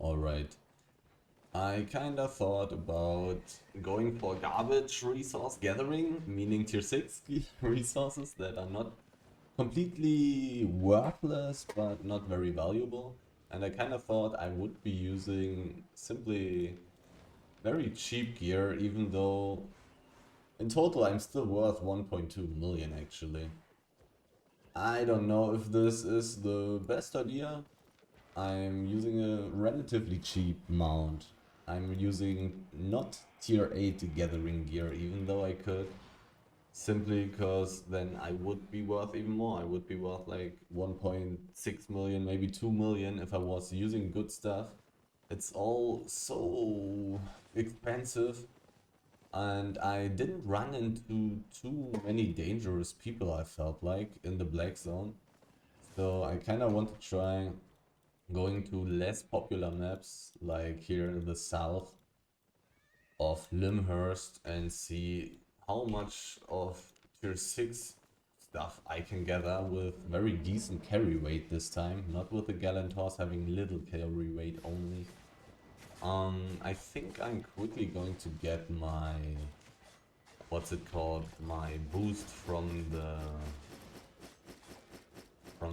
Alright. I kinda thought about going for garbage resource gathering, meaning tier 6 resources that are not completely worthless but not very valuable. And I kinda thought I would be using simply very cheap gear, even though in total I'm still worth 1.2 million actually. I don't know if this is the best idea. I'm using a relatively cheap mount. I'm using not tier 8 gathering gear, even though I could. Simply because then I would be worth even more. I would be worth like 1.6 million, maybe 2 million if I was using good stuff. It's all so expensive, and I didn't run into too many dangerous people, I felt like, in the black zone. So I kind of want to try going to less popular maps, like here in the south of Limhurst, and see how much of tier 6 stuff I can gather with very decent carry weight this time, not with the gallant horse having little carry weight only. I think I'm quickly going to get my, what's it called, my boost from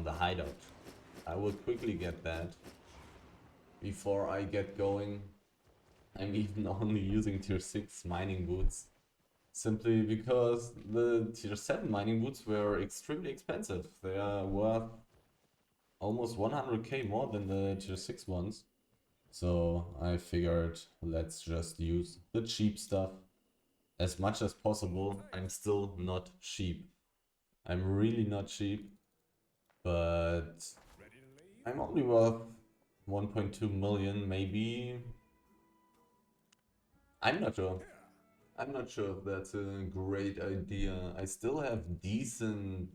the hideout. I will quickly get that before I get going. I'm even only using tier 6 mining boots, simply because the tier 7 mining boots were extremely expensive. They are worth almost 100k more than the tier 6 ones. So I figured let's just use the cheap stuff as much as possible. I'm still not cheap. I'm really not cheap, but I'm only worth 1.2 million maybe. I'm not sure. I'm not sure if that's a great idea. I still have decent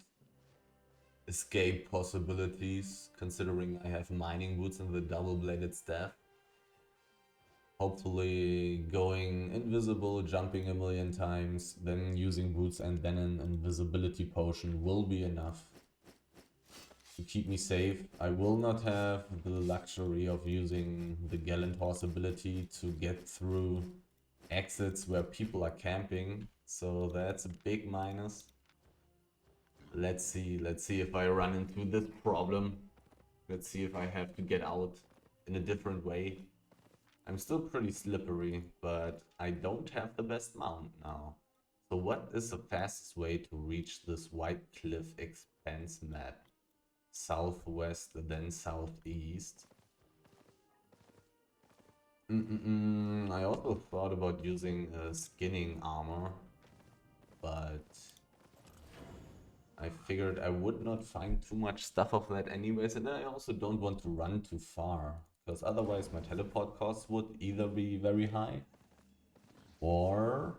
escape possibilities, considering I have mining boots and the double-bladed staff. Hopefully going invisible, jumping a million times, then using boots and then an invisibility potion will be enough to keep me safe. I will not have the luxury of using the gallant horse ability to get through exits where people are camping, so that's a big minus. Let's see if I run into this problem. Let's see if I have to get out in a different way. I'm still pretty slippery, but I don't have the best mount now. So what is the fastest way to reach this White Cliff Expanse map? Southwest, then southeast. I also thought about using skinning armor, but I figured I would not find too much stuff of that anyways, and I also don't want to run too far, because otherwise my teleport costs would either be very high, or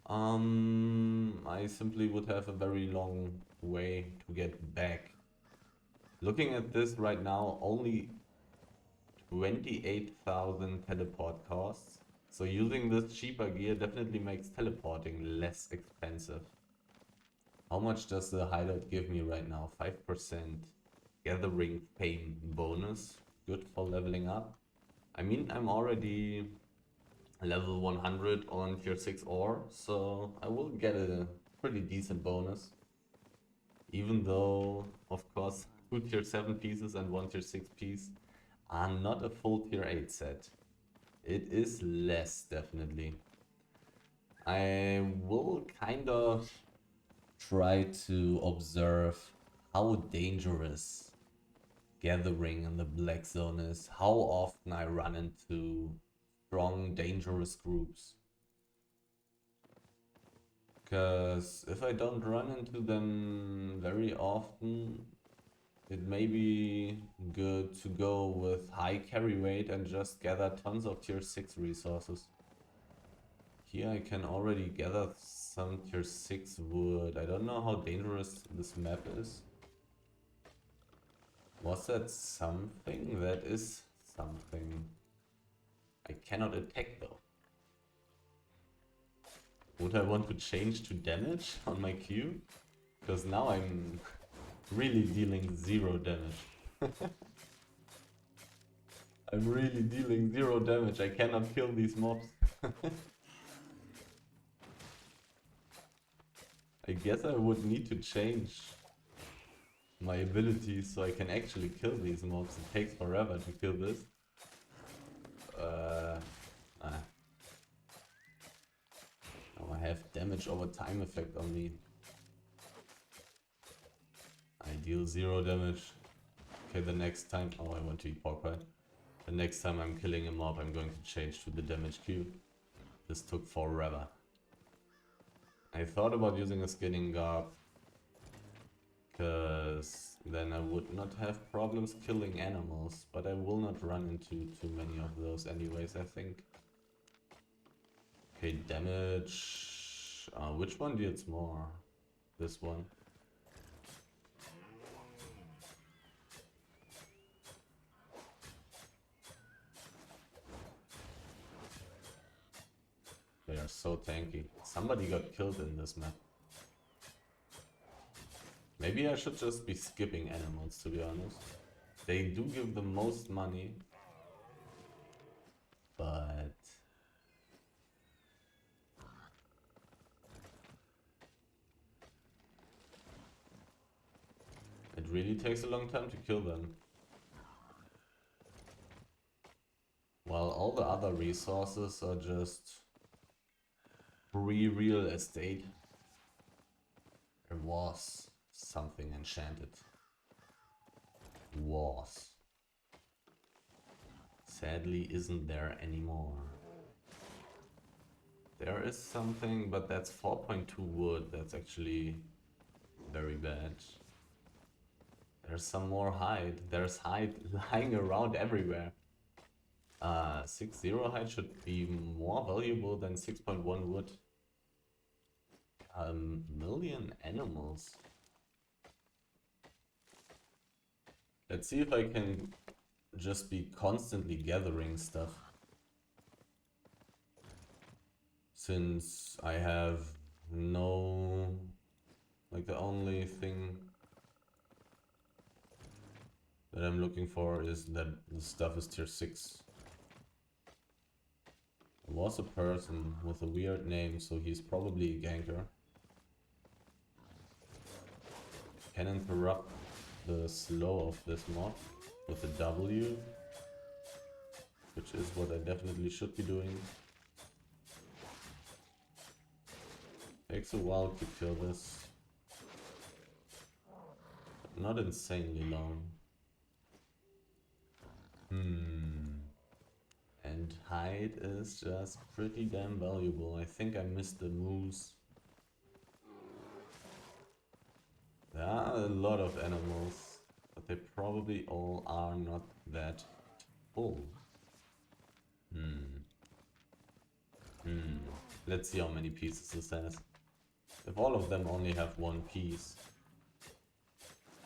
I simply would have a very long way to get back. Looking at this right now, only 28,000 teleport costs. So using this cheaper gear definitely makes teleporting less expensive. How much does the hideout give me right now? 5% gathering fame bonus. Good for leveling up. I mean, I'm already level 100 on tier 6 ore, so I will get a pretty decent bonus. Even though, of course, 2 tier 7 pieces and 1 tier 6 piece are not a full tier 8 set. It is less, definitely. I will kind of try to observe how dangerous gathering in the black zone is, how often I run into strong, dangerous groups. Because if I don't run into them very often, it may be good to go with high carry weight and just gather tons of tier 6 resources. Here I can already gather some tier 6 wood. I don't know how dangerous this map is. Was that something? That is something. I cannot attack though. Would I want to change to damage on my Q? Because now I'm really dealing 0 damage. I'm really dealing 0 damage. I cannot kill these mobs. I guess I would need to change my abilities so I can actually kill these mobs. It takes forever to kill this. Nah. Now I have damage over time effect on me. I deal 0 damage. Okay, the next time... Oh, I want to eat pork pie. The next time I'm killing a mob, I'm going to change to the damage queue. This took forever. I thought about using a skinning garb, because then I would not have problems killing animals, but I will not run into too many of those anyways, I think. Okay, damage... which one deals more? This one. They are so tanky. Somebody got killed in this map. Maybe I should just be skipping animals, to be honest. They do give the most money. But... it really takes a long time to kill them. While all the other resources are just free real estate. There was something enchanted. Was. Sadly isn't there anymore. There is something, but that's 4.2 wood. That's actually very bad. There's some more hide. There's hide lying around everywhere. 6.0 hide should be more valuable than 6.1 wood. A million animals. Let's see if I can just be constantly gathering stuff. Since I have no... like the only thing that I'm looking for is that the stuff is tier 6. There was a person with a weird name, so he's probably a ganker. Can interrupt the slow of this mob with a W, which is what I definitely should be doing. Takes a while to kill this. But not insanely long. And hide is just pretty damn valuable. I think I missed the moose. There are a lot of animals, but they probably all are not that full. Let's see how many pieces this has. If all of them only have 1 piece,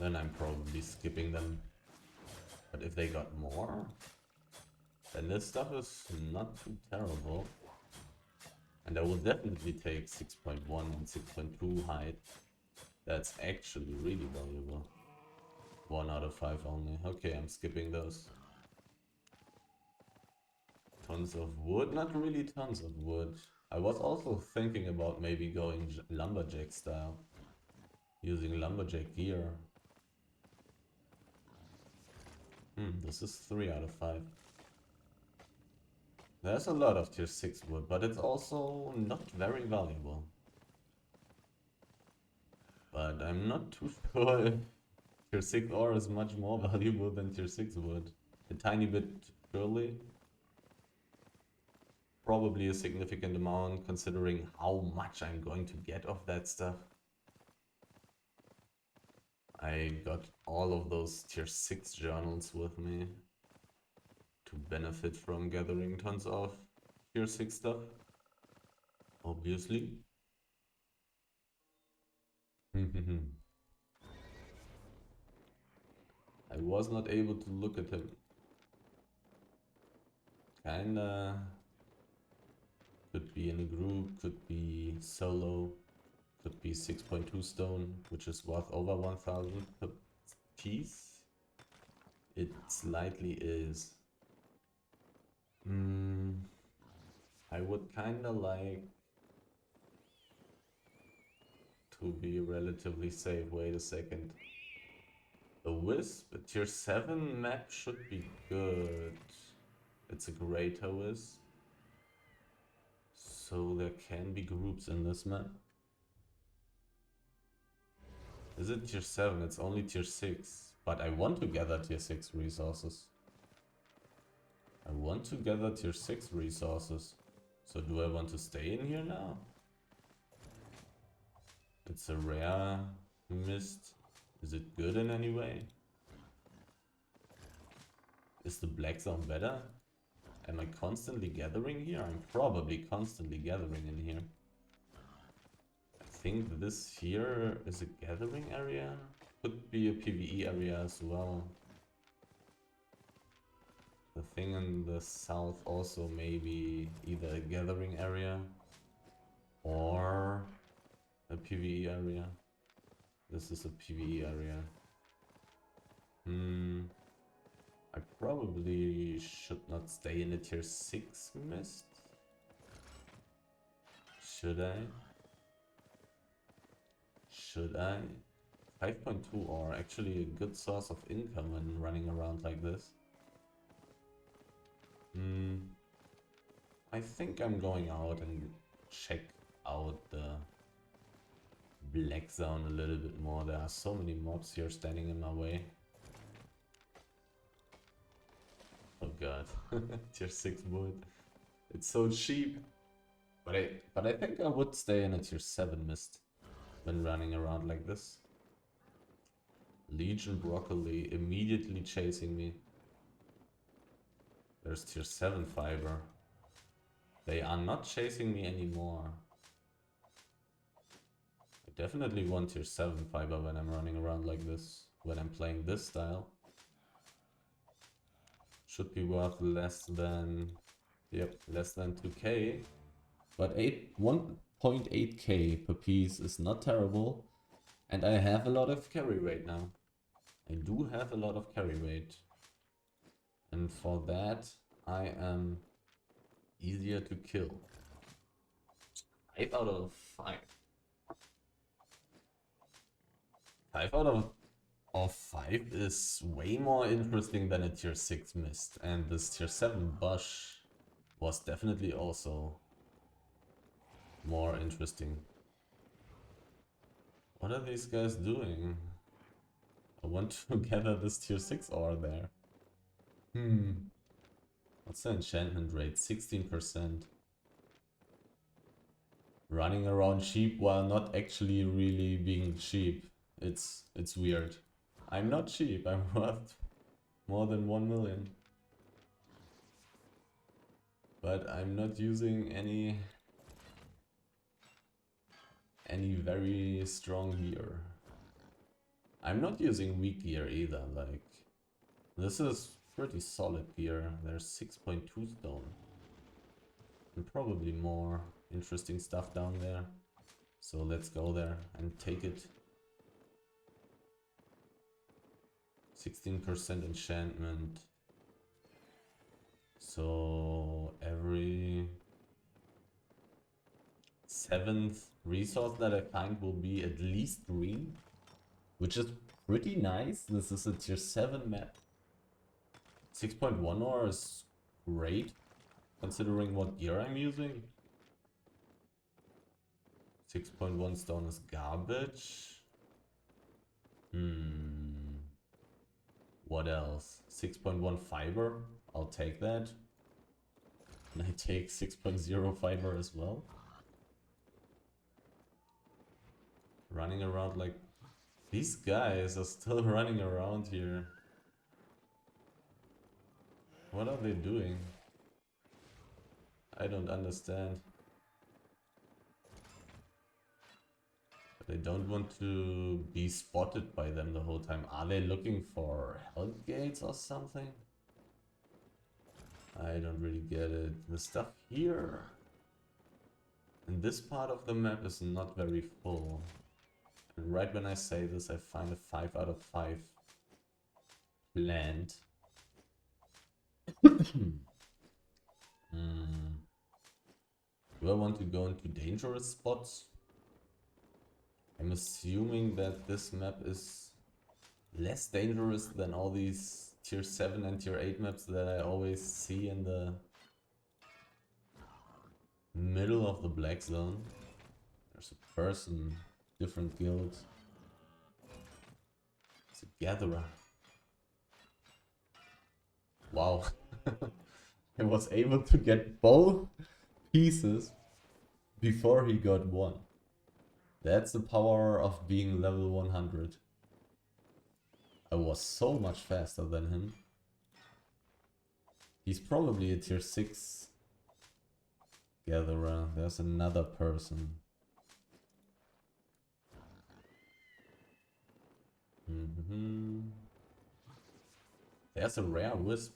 then I'm probably skipping them. But if they got more, then this stuff is not too terrible. And I will definitely take 6.1 and 6.2 hide. That's actually really valuable. 1 out of 5 only. Okay, I'm skipping those. Tons of wood? Not really tons of wood. I was also thinking about maybe going lumberjack style. Using lumberjack gear. This is 3 out of 5. There's a lot of tier 6 wood, but it's also not very valuable. But I'm not too sure if tier 6 ore is much more valuable than tier 6 wood. A tiny bit, surely. Probably a significant amount considering how much I'm going to get of that stuff. I got all of those tier 6 journals with me to benefit from gathering tons of tier 6 stuff. Obviously. I was not able to look at him. Kinda... could be in a group, could be solo, could be 6.2 stone, which is worth over 1000 per piece. It slightly is. I would kinda like to be relatively safe. Wait a second. The Wisp, a tier 7 map should be good. It's a greater Wisp. So there can be groups in this map. Is it tier 7? It's only tier 6. But I want to gather tier 6 resources. I want to gather tier 6 resources. So do I want to stay in here now? It's a rare mist. Is it good in any way? Is the black zone better? Am I constantly gathering here? I'm probably constantly gathering in here. I think this here is a gathering area. Could be a PvE area as well. The thing in the south also may be either a gathering area or a PvE area. This is a PvE area. I probably should not stay in a tier 6 mist. Should I? Should I? 5.2 are actually a good source of income when running around like this. I think I'm going out and check out the black zone a little bit more. There are so many mobs here standing in my way. Oh god, tier 6 wood. It's so cheap. But I think I would stay in a tier 7 mist when running around like this. Legion broccoli immediately chasing me. There's tier 7 fiber. They are not chasing me anymore. I definitely want tier 7 fiber when I'm running around like this. When I'm playing this style. Should be worth less than... Yep, less than 2k. But 1.8k per piece is not terrible. And I have a lot of carry rate now. I do have a lot of carry rate. And for that, I am easier to kill. 5 out of 5. 5 out of 5 is way more interesting than a tier 6 mist. And this tier 7 bush was definitely also more interesting. What are these guys doing? I want to gather this tier 6 ore there. What's the enchantment rate? 16%. Running around cheap while not actually really being cheap. It's weird. I'm not cheap. I'm worth more than 1 million. But I'm not using any very strong gear. I'm not using weak gear either. Like, this is pretty solid gear. There's 6.2 stone. And probably more interesting stuff down there. So let's go there and take it. 16% enchantment. So every 7th resource that I find will be at least green, which is pretty nice. This is a tier 7 map. 6.1 ore is great, considering what gear I'm using. 6.1 stone is garbage. What else? 6.1 fiber. I'll take that. And I take 6.0 fiber as well. Running around like... These guys are still running around here. What are they doing? I don't understand. But I don't want to be spotted by them the whole time. Are they looking for health gates or something? I don't really get it. The stuff here in this part of the map is not very full. And right when I say this, I find a 5 out of 5 plant. Do I want to go into dangerous spots? I'm assuming that this map is less dangerous than all these tier 7 and tier 8 maps that I always see in the middle of the black zone. There's a person, different guild. It's a gatherer. Wow. I was able to get both pieces before he got one. That's the power of being level 100. I was so much faster than him. He's probably a tier 6 gatherer. There's another person. There's a rare wisp.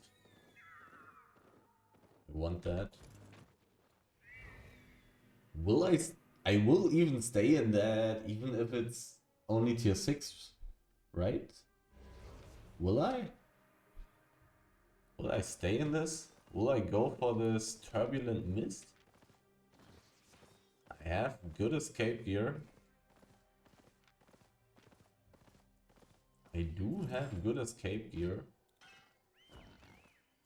I want that. Will I will even stay in that, even if it's only tier 6, right? Will I? Will I stay in this? Will I go for this turbulent mist? I have good escape gear. I do have good escape gear.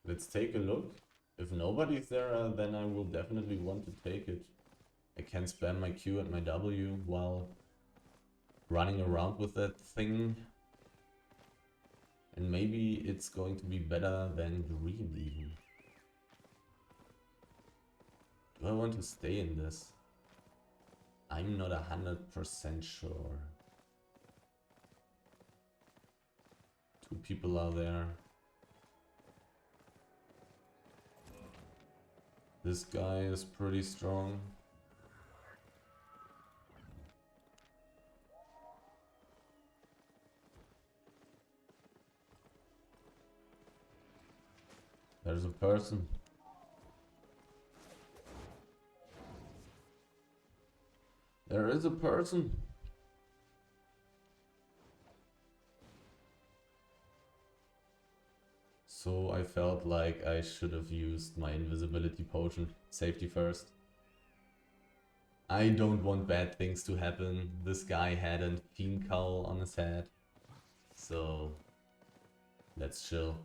Let's take a look. If nobody's there, then I will definitely want to take it. I can spam my Q and my W while running around with that thing. And maybe it's going to be better than green even. Do I want to stay in this? I'm not 100% sure. Two people are there. This guy is pretty strong. There's a person. There is a person. So I felt like I should have used my invisibility potion. Safety first. I don't want bad things to happen. This guy had a fiend cowl on his head. So let's chill.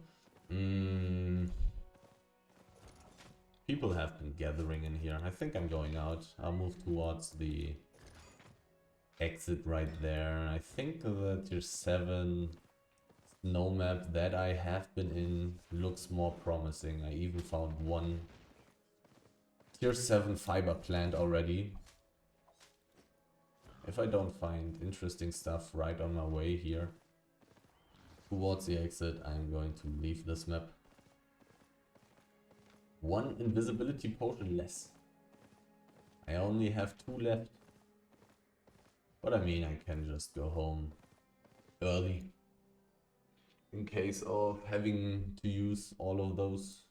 People have been gathering in here. I think I'm going out. I'll move towards the exit right there. I think the tier 7 snow map that I have been in looks more promising. I even found one tier 7 fiber plant already. If I don't find interesting stuff right on my way here towards the exit, I'm going to leave this map. One invisibility potion less. I only have 2 left. But I mean, I can just go home early in case of having to use all of those.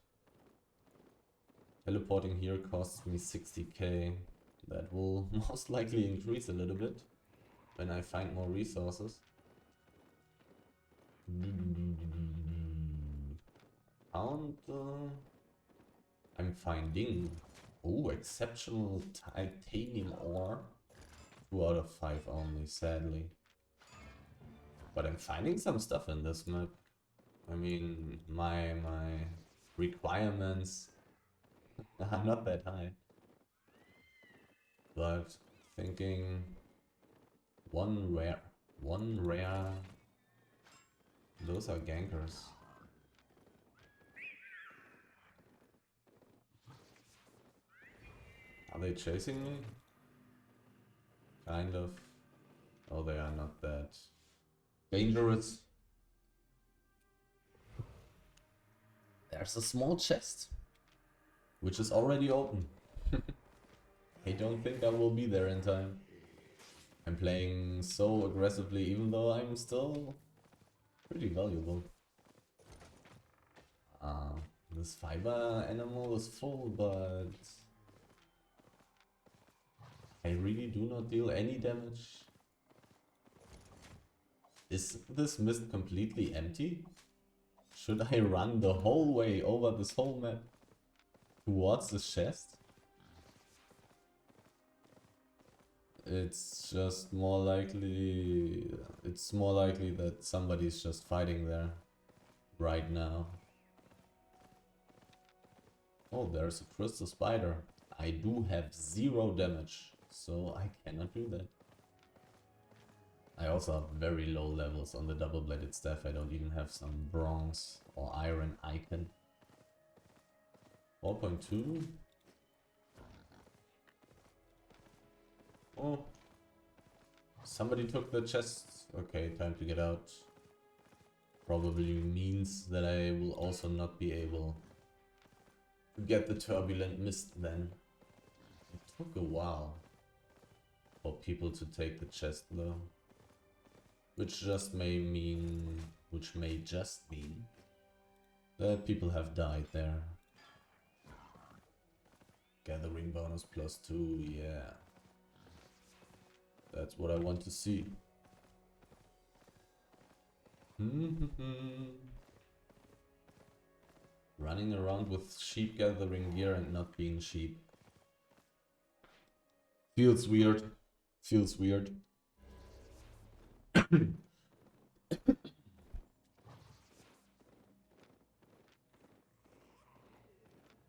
Teleporting here costs me 60k. That will most likely increase a little bit when I find more resources. I'm finding exceptional titanium ore. 2 out of 5 only, sadly. But I'm finding some stuff in this map. I mean, my requirements are not that high. But thinking one rare. Those are gankers. Are they chasing me? Kind of. Oh, they are not that dangerous. There's a small chest, which is already open. I don't think I will be there in time. I'm playing so aggressively, even though I'm still pretty valuable. This fiber animal is full, but I really do not deal any damage. Is this mist completely empty? Should I run the whole way over this whole map towards this chest? It's just more likely... It's more likely that somebody's just fighting there right now. Oh, there's a crystal spider. I do have 0 damage, so I cannot do that. I also have very low levels on the double-bladed staff. I don't even have some bronze or iron icon. 4.2. Oh. Somebody took the chest. Okay, time to get out. Probably means that I will also not be able to get the turbulent mist then. It took a while for people to take the chest though. Which may just mean that people have died there. Gathering bonus +2, yeah. That's what I want to see. Running around with sheep gathering gear and not being sheep. Feels weird. Feels weird.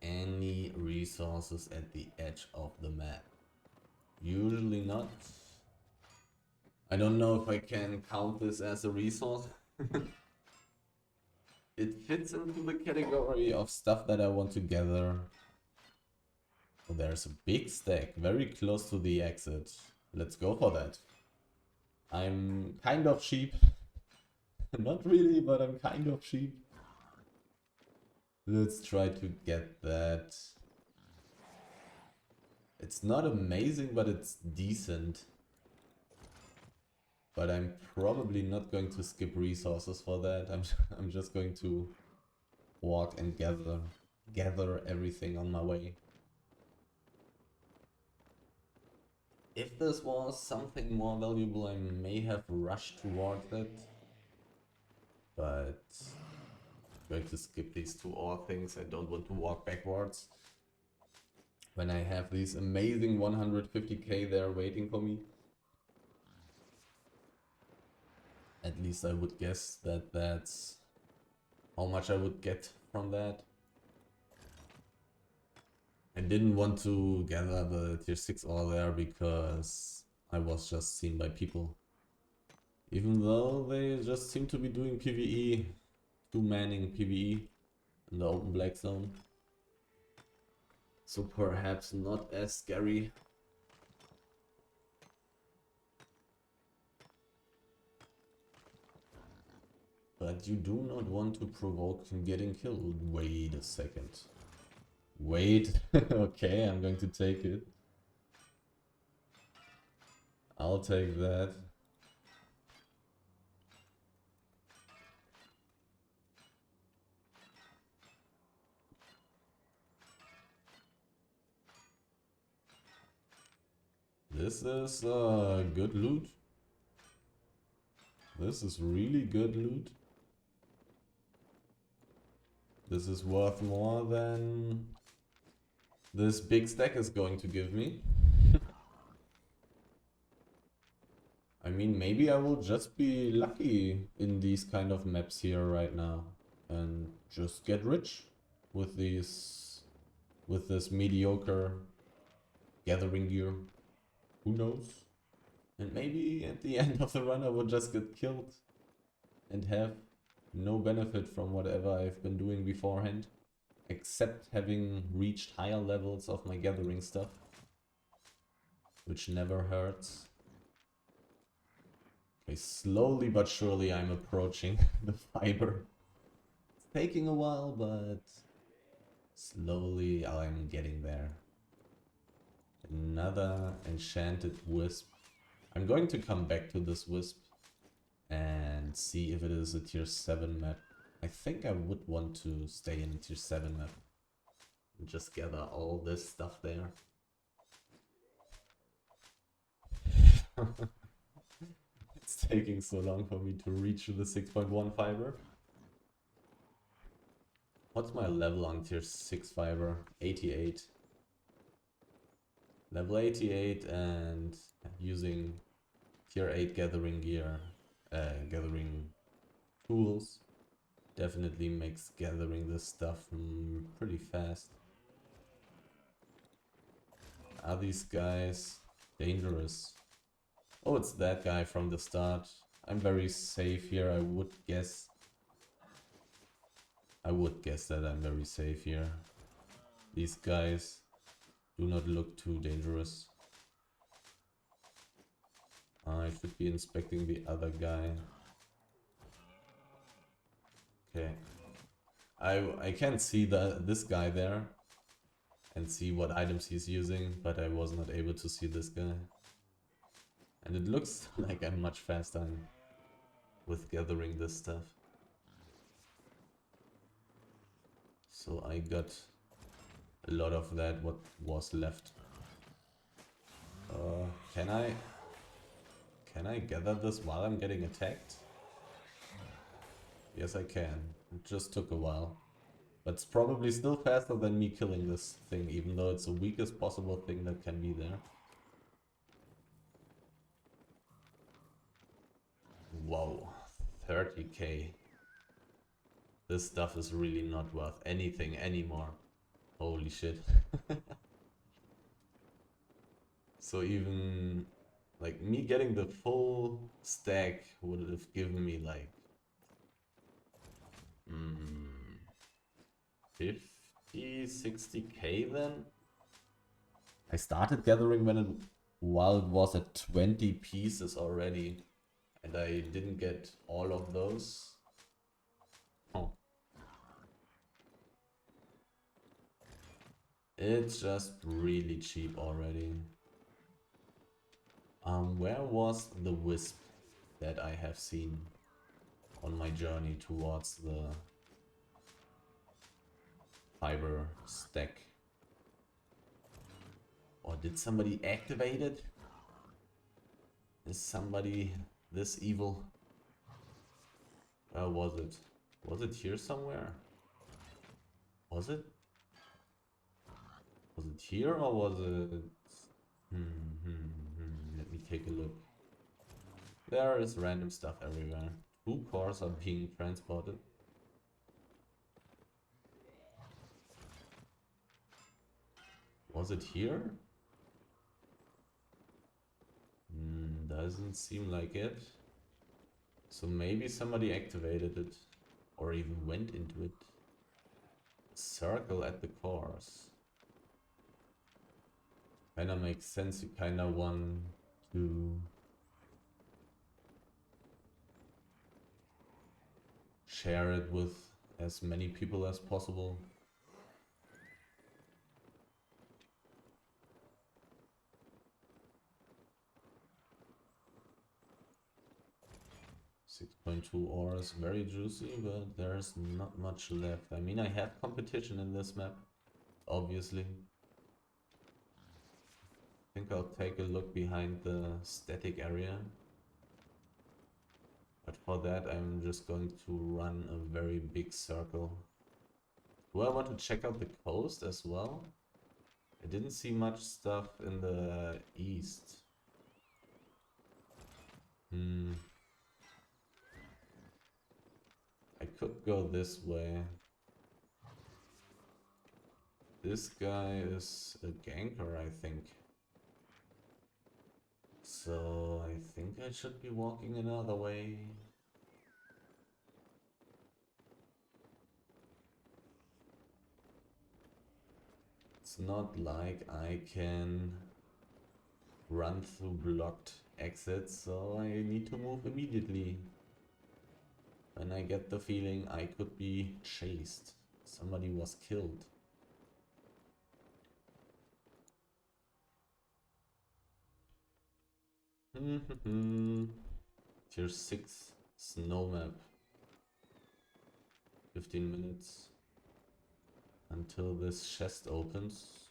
Any resources at the edge of the map? Usually not. I don't know if I can count this as a resource. It fits into the category of stuff that I want to gather. Oh, there's a big stack very close to the exit. Let's go for that. I'm kind of cheap. Not really, but I'm kind of cheap. Let's try to get that. It's not amazing, but it's decent. But I'm probably not going to skip resources for that. I'm just going to walk and gather everything on my way. If this was something more valuable, I may have rushed towards it. But I'm going to skip these 2 ore things. I don't want to walk backwards when I have these amazing 150k there waiting for me. At least I would guess that that's how much I would get from that. I didn't want to gather the tier 6 ore there because I was just seen by people. Even though they just seem to be doing PvE, 2-manning PvE in the open black zone. So perhaps not as scary. But you do not want to provoke getting killed. Wait a second. Wait. Okay, I'm going to take it. I'll take that. This is good loot. This is really good loot. This is worth more than this big stack is going to give me. I mean, maybe I will just be lucky in these kind of maps here right now and just get rich with this mediocre gathering gear. Who knows? And maybe at the end of the run I will just get killed and have no benefit from whatever I've been doing beforehand, except having reached higher levels of my gathering stuff, which never hurts. Okay, slowly but surely I'm approaching the fiber. It's taking a while, but slowly I'm getting there. Another enchanted wisp. I'm going to come back to this wisp and see if it is a tier 7 map. I think I would want to stay in a tier 7 map and just gather all this stuff there. It's taking so long for me to reach the 6.1 fiber. What's my level on tier 6 fiber? 88. Level 88 and using tier 8 gathering gear, gathering tools definitely makes gathering this stuff pretty fast. Are these guys dangerous? Oh, it's that guy from the start. I'm very safe here, I would guess. I would guess that I'm very safe here. These guys do not look too dangerous. I should be inspecting the other guy. Okay. I can see this guy there and see what items he's using, but I was not able to see this guy. And it looks like I'm much faster with gathering this stuff. So I got a lot of that, what was left. Can I gather this while I'm getting attacked? Yes, I can. It just took a while. But it's probably still faster than me killing this thing, even though it's the weakest possible thing that can be there. Whoa, 30k. This stuff is really not worth anything anymore. Holy shit. So even like me getting the full stack would have given me like 50, 60k then? I started gathering while it was at 20 pieces already, and I didn't get all of those. Oh. It's just really cheap already. Where was the wisp that I have seen on my journey towards the fiber stack? Or did somebody activate it? Is somebody this evil? Where was it? Was it here somewhere? Was it? Was it here or was it... Let me take a look. There is random stuff everywhere. 2 cores are being transported. Was it here? Doesn't seem like it. So maybe somebody activated it. Or even went into it. Circle at the cores. Kinda makes sense, you kinda want to share it with as many people as possible. .2 ores, very juicy, but there's not much left. I mean, I have competition in this map, obviously. I think I'll take a look behind the static area. But for that, I'm just going to run a very big circle. Do I want to check out the coast as well? I didn't see much stuff in the east. I could go this way. This guy is a ganker, I think. So I think I should be walking another way. It's not like I can run through blocked exits, so I need to move immediately. When I get the feeling I could be chased. Somebody was killed. Tier 6 snow map. 15 minutes until this chest opens.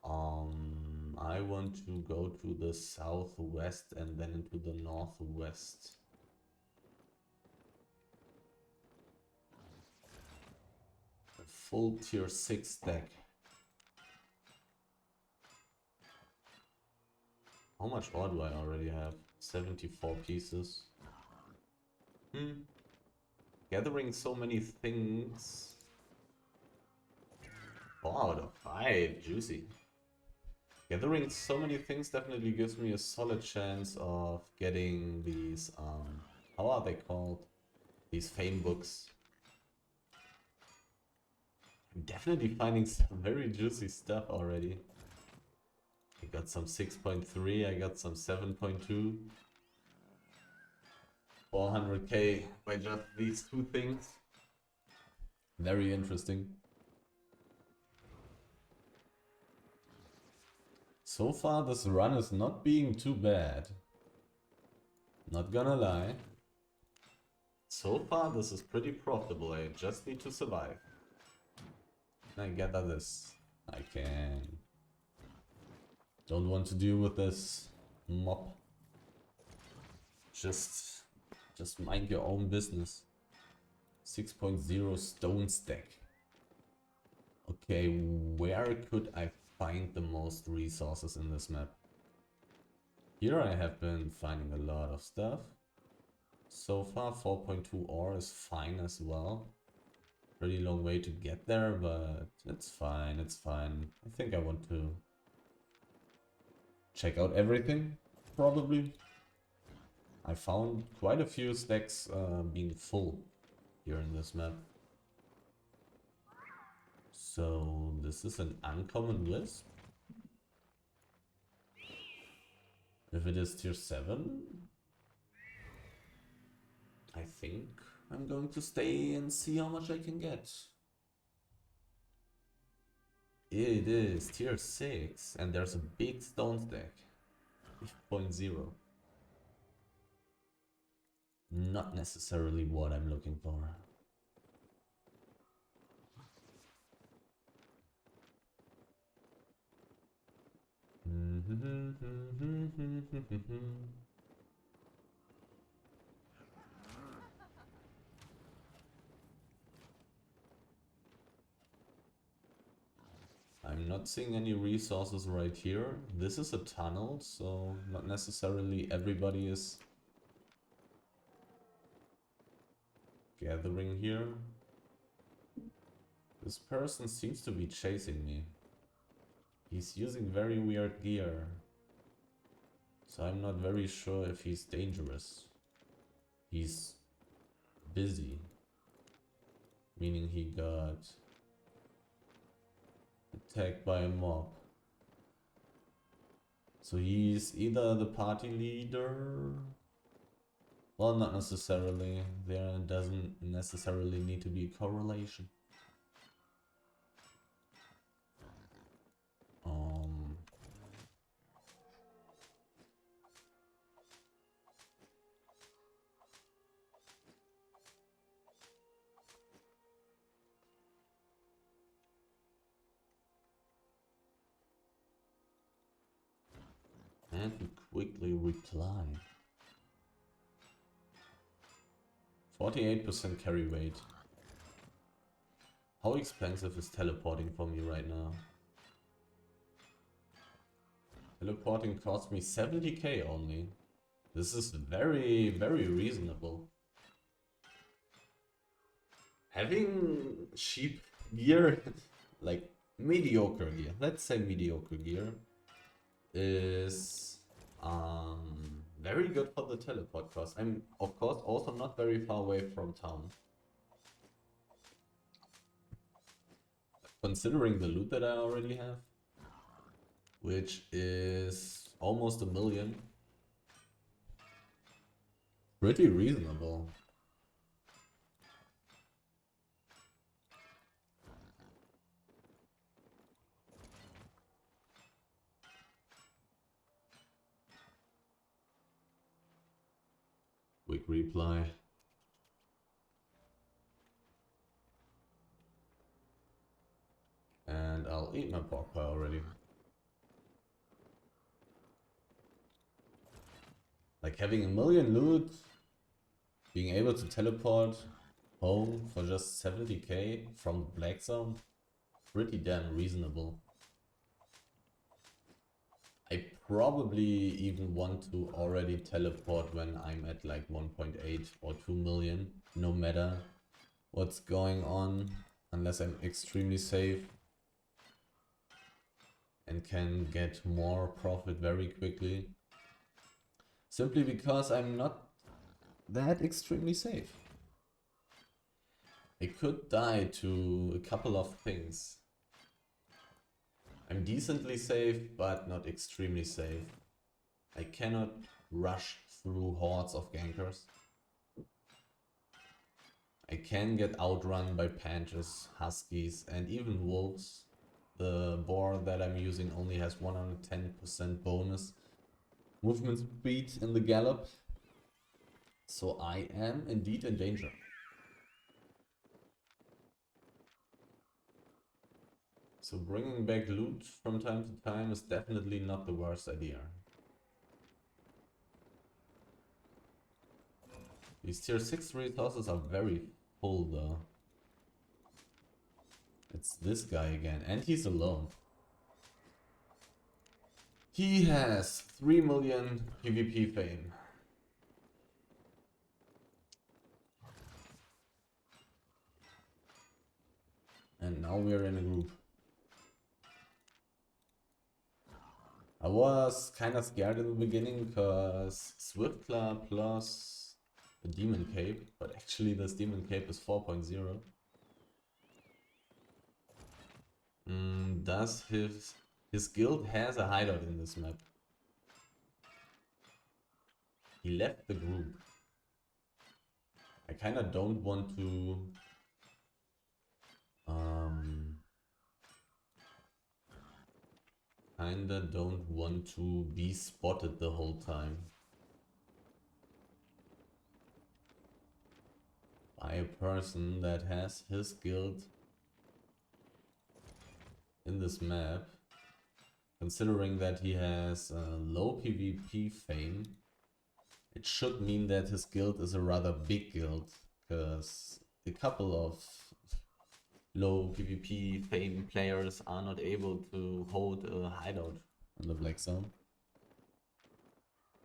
I want to go to the southwest and then into the northwest. A full tier 6 stack. How much ore do I already have? 74 pieces. Gathering so many things. 4 out of 5. Juicy. Gathering so many things definitely gives me a solid chance of getting these, how are they called? These fame books. I'm definitely finding some very juicy stuff already. I got some 6.3, I got some 7.2. 400k by just these 2 things. Very interesting. So far this run is not being too bad. Not gonna lie. So far this is pretty profitable, I just need to survive. I gather this. I can. Don't want to deal with this mob. Just mind your own business. 6.0 stone stack. Okay, where could I find the most resources in this map? Here I have been finding a lot of stuff. So far 4.2 ore is fine as well. Pretty long way to get there, but it's fine, it's fine. I think I want to check out everything, probably. I found quite a few stacks being full here in this map. So this is an uncommon wisp. If it is tier 7, I think I'm going to stay and see how much I can get. It is tier 6 and there's a big stone stack. 5.0. Not necessarily what I'm looking for. I'm not seeing any resources right here. This is a tunnel, so not necessarily everybody is gathering here. This person seems to be chasing me. He's using very weird gear. So I'm not very sure if he's dangerous. He's busy. Meaning he got attacked by a mob. So he's either the party leader. Well, not necessarily. There doesn't necessarily need to be a correlation. And to quickly reply. 48% carry weight. How expensive is teleporting for me right now? Teleporting costs me 70k only. This is very, very reasonable. Having cheap gear, like mediocre gear, let's say mediocre gear, is very good for the teleport cost. I'm of course also not very far away from town. Considering the loot that I already have, which is almost 1 million. Pretty reasonable. Quick reply. And I'll eat my pork pie already. Like having 1 million loot, being able to teleport home for just 70k from the Black Zone, pretty damn reasonable. I probably even want to already teleport when I'm at like 1.8 or 2 million, no matter what's going on, unless I'm extremely safe and can get more profit very quickly. Simply because I'm not that extremely safe. I could die to a couple of things. I'm decently safe, but not extremely safe. I cannot rush through hordes of gankers. I can get outrun by panthers, huskies, and even wolves. The boar that I'm using only has 110% bonus movement speed in the gallop. So I am indeed in danger. So bringing back loot from time to time is definitely not the worst idea. These tier 6 resources are very full though. It's this guy again, and he's alone. He has 3 million PvP fame. And now we're in a group. I was kinda scared in the beginning because Swiftclaw plus a Demon Cape, but actually this Demon Cape is 4.0. Does his guild has a hideout in this map? He left the group. I kinda don't want to be spotted the whole time by a person that has his guild in this map. Considering that he has low PvP fame, it should mean that his guild is a rather big guild, because a couple of low PvP fame players are not able to hold a hideout in the Black Zone.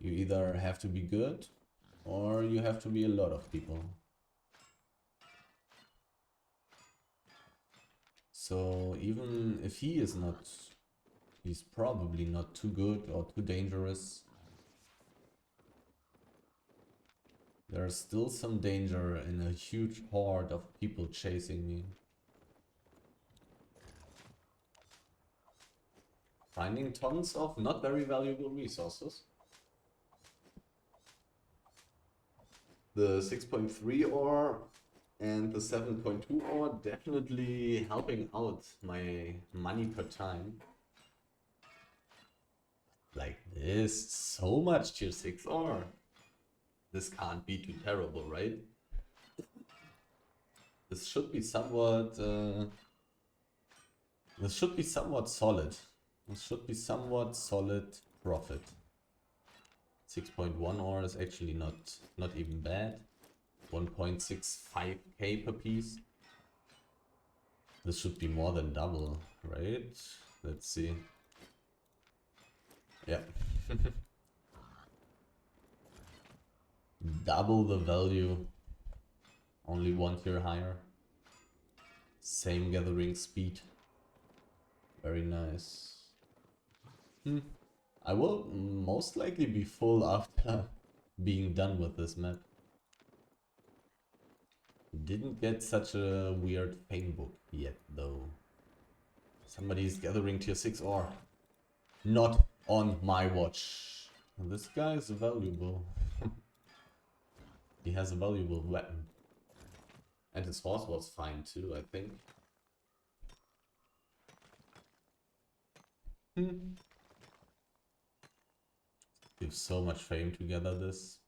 You either have to be good or you have to be a lot of people. So even if he is not, he's probably not too good or too dangerous. There's still some danger in a huge horde of people chasing me. Finding tons of not very valuable resources. The 6.3 ore and the 7.2 ore definitely helping out my money per time. Like this, so much tier 6 ore. This can't be too terrible, right? This should be somewhat solid. This should be somewhat solid profit. 6.1 ore is actually not even bad. 1.65k per piece. This should be more than double, right? Let's see. Yeah. Double the value. Only one tier higher. Same gathering speed. Very nice. I will most likely be full after being done with this map. Didn't get such a weird fame book yet though. Somebody's gathering tier 6 ore. Not on my watch. This guy is valuable. He has a valuable weapon. And his horse was fine too, I think. Gives so much fame to gather this.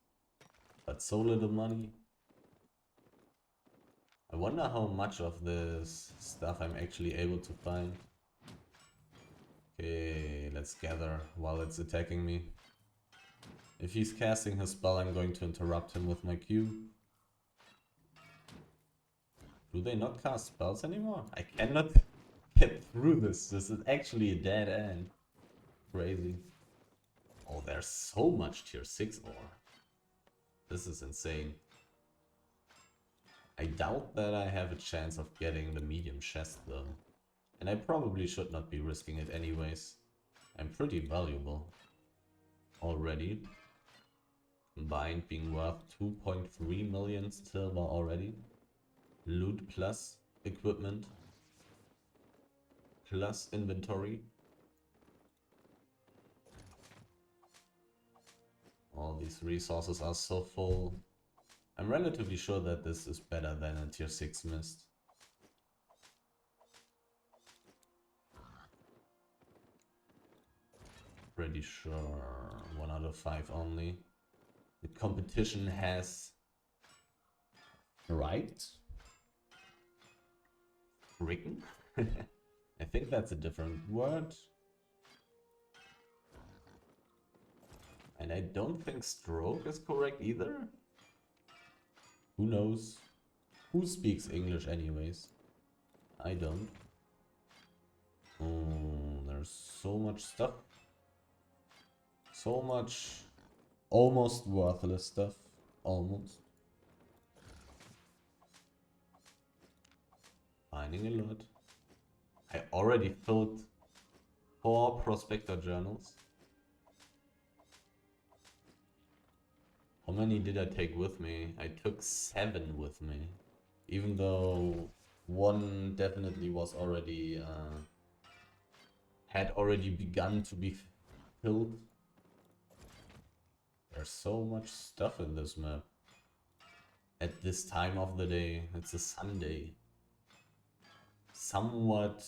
But so little money. I wonder how much of this stuff I'm actually able to find. Okay, let's gather while it's attacking me. If he's casting his spell, I'm going to interrupt him with my Q. Do they not cast spells anymore? I cannot get through this. This is actually a dead end. Crazy. Oh, there's so much tier 6 ore. This is insane. I doubt that I have a chance of getting the medium chest though. And I probably should not be risking it anyways. I'm pretty valuable already. Combined being worth 2.3 million silver already. Loot plus equipment. Plus inventory. All these resources are so full. I'm relatively sure that this is better than a tier 6 mist. Pretty sure 1 out of 5 only. The competition has right? Ricken? I think that's a different word. And I don't think stroke is correct either. Who knows? Who speaks English anyways? I don't. Oh, there's so much stuff. So much almost worthless stuff. Almost. Finding a lot. I already filled 4 prospector journals. How many did I take with me? I took 7 with me. Even though one definitely was already had already begun to be filled. There's so much stuff in this map. At this time of the day, it's a Sunday. Somewhat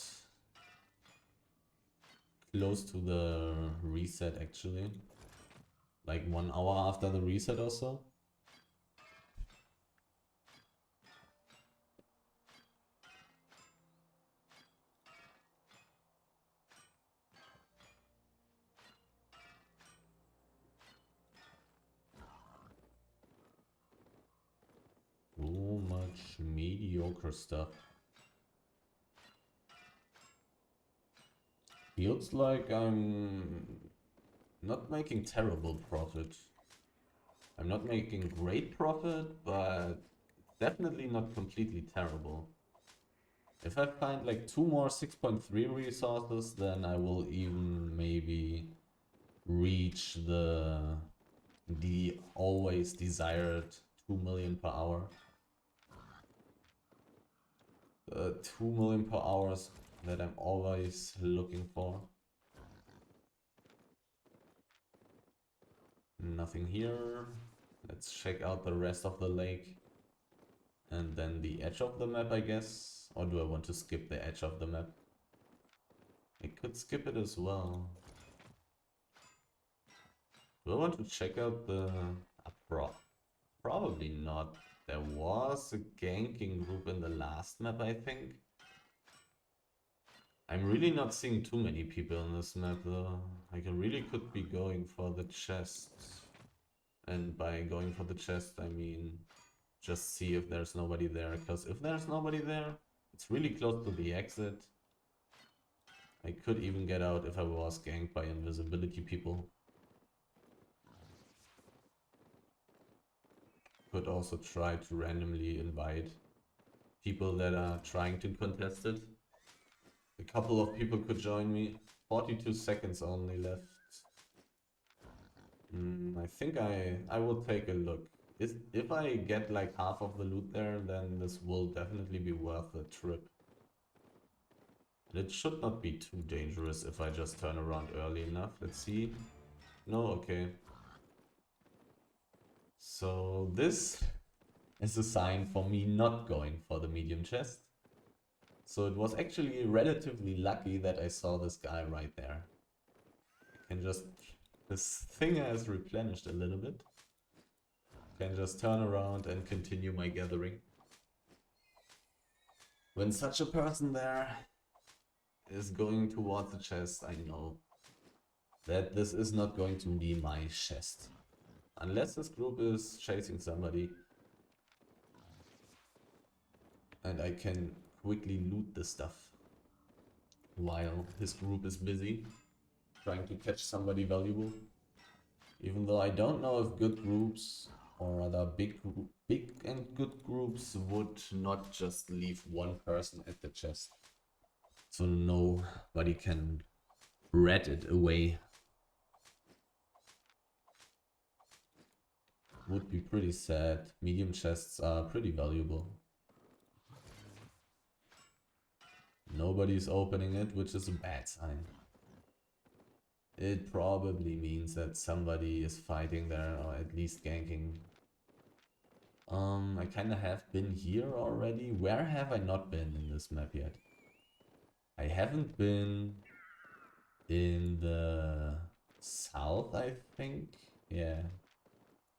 close to the reset actually. Like 1 hour after the reset or so. So much mediocre stuff. Feels like I'm not making terrible profit. I'm not making great profit, but definitely not completely terrible. If I find like 2 more 6.3 resources, then I will even maybe reach the always desired 2 million per hour. 2 million per hour that I'm always looking for. Nothing here. Let's check out the rest of the lake. And then the edge of the map, I guess. Or do I want to skip the edge of the map? I could skip it as well. Do I want to check out the... Probably not. There was a ganking group in the last map, I think. I'm really not seeing too many people in this map though. I could be going for the chest. And by going for the chest, I mean just see if there's nobody there. Because if there's nobody there, it's really close to the exit. I could even get out if I was ganked by invisibility people. Could also try to randomly invite people that are trying to contest it. A couple of people could join me. 42 seconds only left. I think I will take a look. If I get like half of the loot there, then this will definitely be worth the trip. And it should not be too dangerous if I just turn around early enough. Let's see. No, okay. So this is a sign for me not going for the medium chest. So it was actually relatively lucky that I saw this guy right there. I can just... This thing has replenished a little bit. Can just turn around and continue my gathering. When such a person there is going towards the chest, I know that this is not going to be my chest. Unless this group is chasing somebody. And I can quickly loot the stuff while his group is busy trying to catch somebody valuable. Even though I don't know if good groups or other big and good groups would not just leave one person at the chest. So nobody can rat it away. Would be pretty sad. Medium chests are pretty valuable. Nobody's opening it, which is a bad sign. It probably means that somebody is fighting there, or at least ganking. I kinda have been here already. Where have I not been in this map yet? I haven't been in the south, I think. Yeah.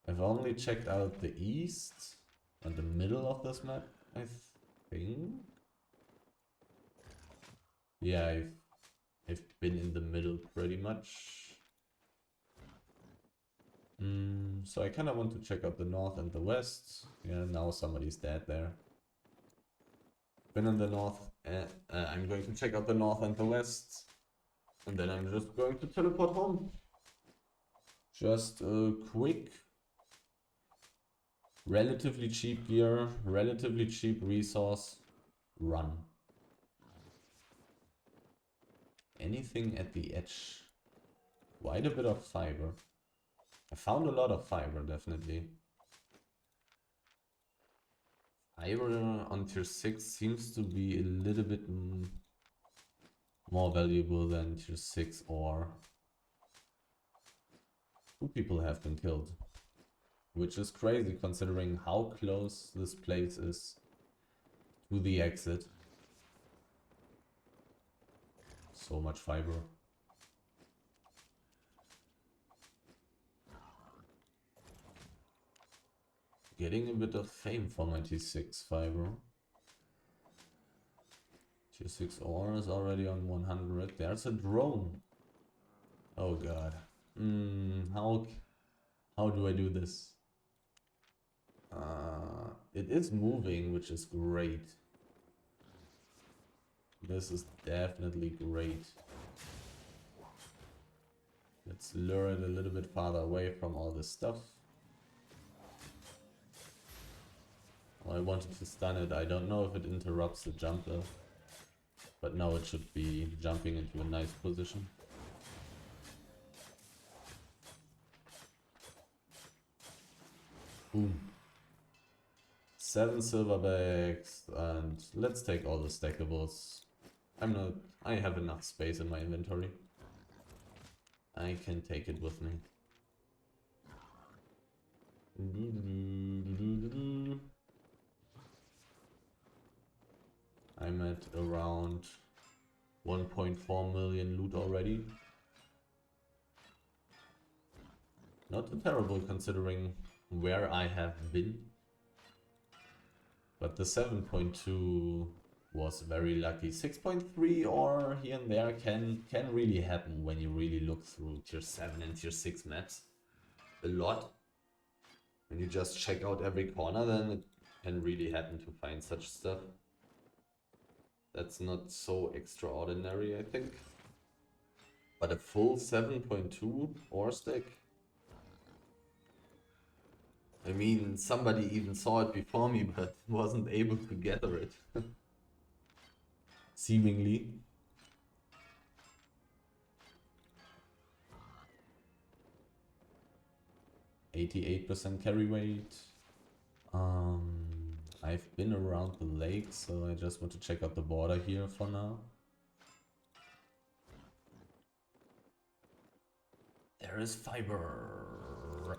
I've only checked out the east and the middle of this map, I think. Yeah, I've been in the middle pretty much. So I kind of want to check out the north and the west. Yeah, now somebody's dead there. Been in the north. I'm going to check out the north and the west. And then I'm just going to teleport home. Just a quick, relatively cheap gear, relatively cheap resource, run. Anything at the edge. Quite a bit of fiber. I found a lot of fiber, definitely. Fiber on tier 6 seems to be a little bit more valuable than tier 6 ore. 2 people have been killed. Which is crazy considering how close this place is to the exit. So much fiber. Getting a bit of fame for my T6 fiber. Tier 6 ore is already on 100. There's a drone. Oh god. How do I do this? It is moving, which is great. This is definitely great. Let's lure it a little bit farther away from all this stuff. I wanted to stun it. I don't know if it interrupts the jump though. But now it should be jumping into a nice position. Boom. 7 silverbacks, and let's take all the stackables. I have enough space in my inventory. I can take it with me. I'm at around 1.4 million loot already. Not too terrible considering where I have been. But the 7.2 was very lucky. 6.3 or here and there can really happen when you really look through tier 7 and tier 6 maps. A lot. When you just check out every corner, then it can really happen to find such stuff. That's not so extraordinary, I think. But a full 7.2 ore stack? I mean, somebody even saw it before me, but wasn't able to gather it. Seemingly. %88 carry weight. I've been around the lake, so I just want to check out the border here for now. There is fiber.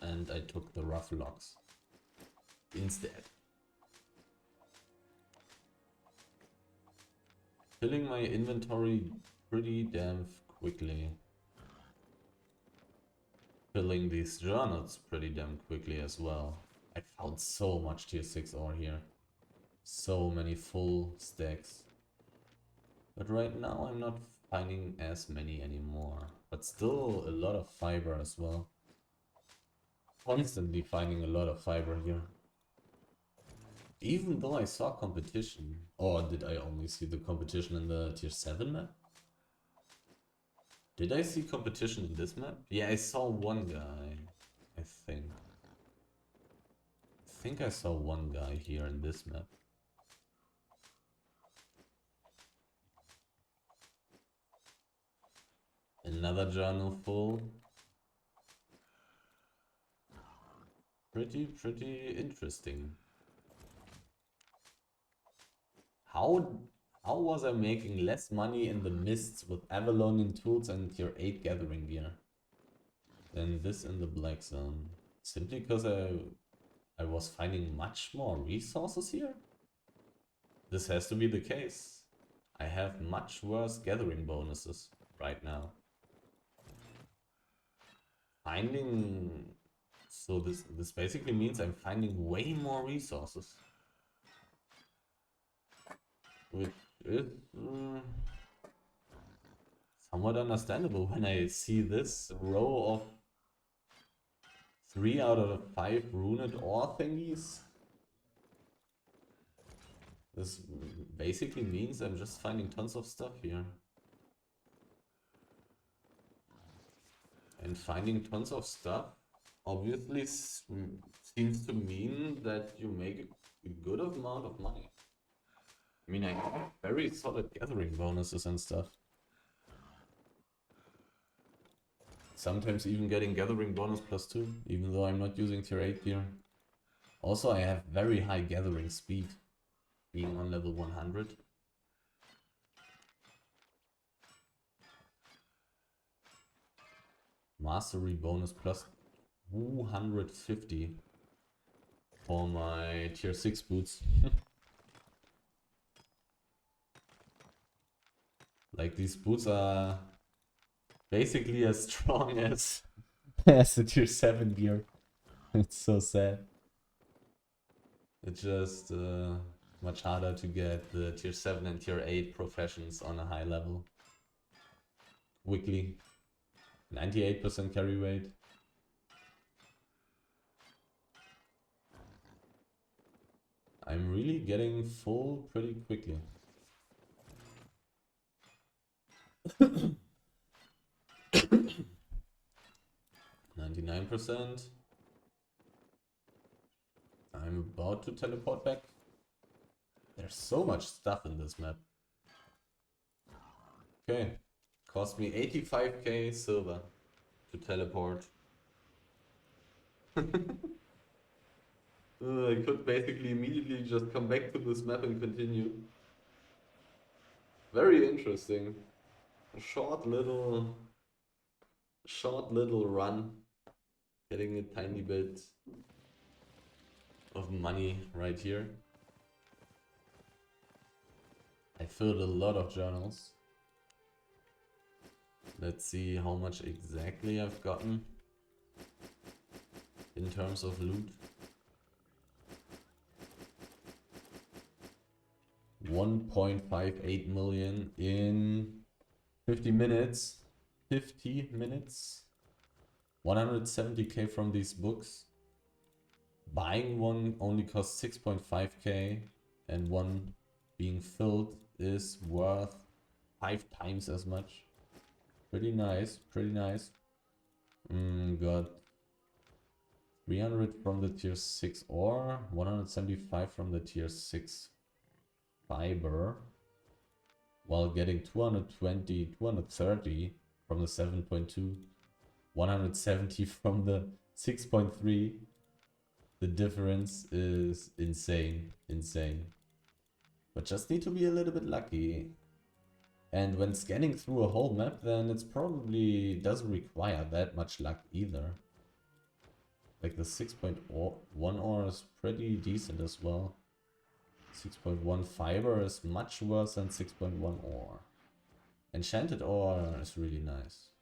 And I took the rough logs instead. Filling my inventory pretty damn quickly. Filling these journals pretty damn quickly as well. I found so much tier 6 ore here. So many full stacks. But right now I'm not finding as many anymore. But still a lot of fiber as well. Constantly finding a lot of fiber here. Even though I saw competition. Or did I only see the competition in the tier 7 map? Did I see competition in this map? Yeah, I saw one guy, I think. I think I saw one guy here in this map. Another journal full. Pretty interesting. How was I making less money in the mists with Avalonian tools and tier 8 gathering gear than this in the black zone? Simply because I was finding much more resources here? This has to be the case. I have much worse gathering bonuses right now. So this basically means I'm finding way more resources. Which is somewhat understandable when I see this row of 3 out of 5 runed ore thingies. This basically means I'm just finding tons of stuff here. And finding tons of stuff obviously seems to mean that you make a good amount of money. I mean, I have very solid gathering bonuses and stuff. Sometimes even getting gathering bonus +2, even though I'm not using tier 8 gear. Also, I have very high gathering speed, being on level 100. Mastery bonus +250 for my tier 6 boots. Like, these boots are basically as strong as the tier 7 gear. It's so sad. It's just much harder to get the tier 7 and tier 8 professions on a high level quickly. 98% carry rate. I'm really getting full pretty quickly. 99%. I'm about to teleport back. There's so much stuff in this map. Okay. Cost me 85k silver to teleport. I could basically immediately just come back to this map and continue. Very interesting. A short little run. Getting a tiny bit of money right here. I filled a lot of journals. Let's see how much exactly I've gotten in terms of loot. 1.58 million in 50 minutes. 50 minutes. 170k from these books. Buying one only costs 6.5k, and one being filled is worth 5 times as much. Pretty nice, pretty nice. Got 300 from the tier 6 ore, 175 from the tier 6 fiber, while getting 220, 230 from the 7.2, 170 from the 6.3. The difference is insane, insane. But just need to be a little bit lucky. And when scanning through a whole map, then it's probably doesn't require that much luck either. Like the 6.1 ore is pretty decent as well. 6.1 fiber is much worse than 6.1 ore. Enchanted ore is really nice.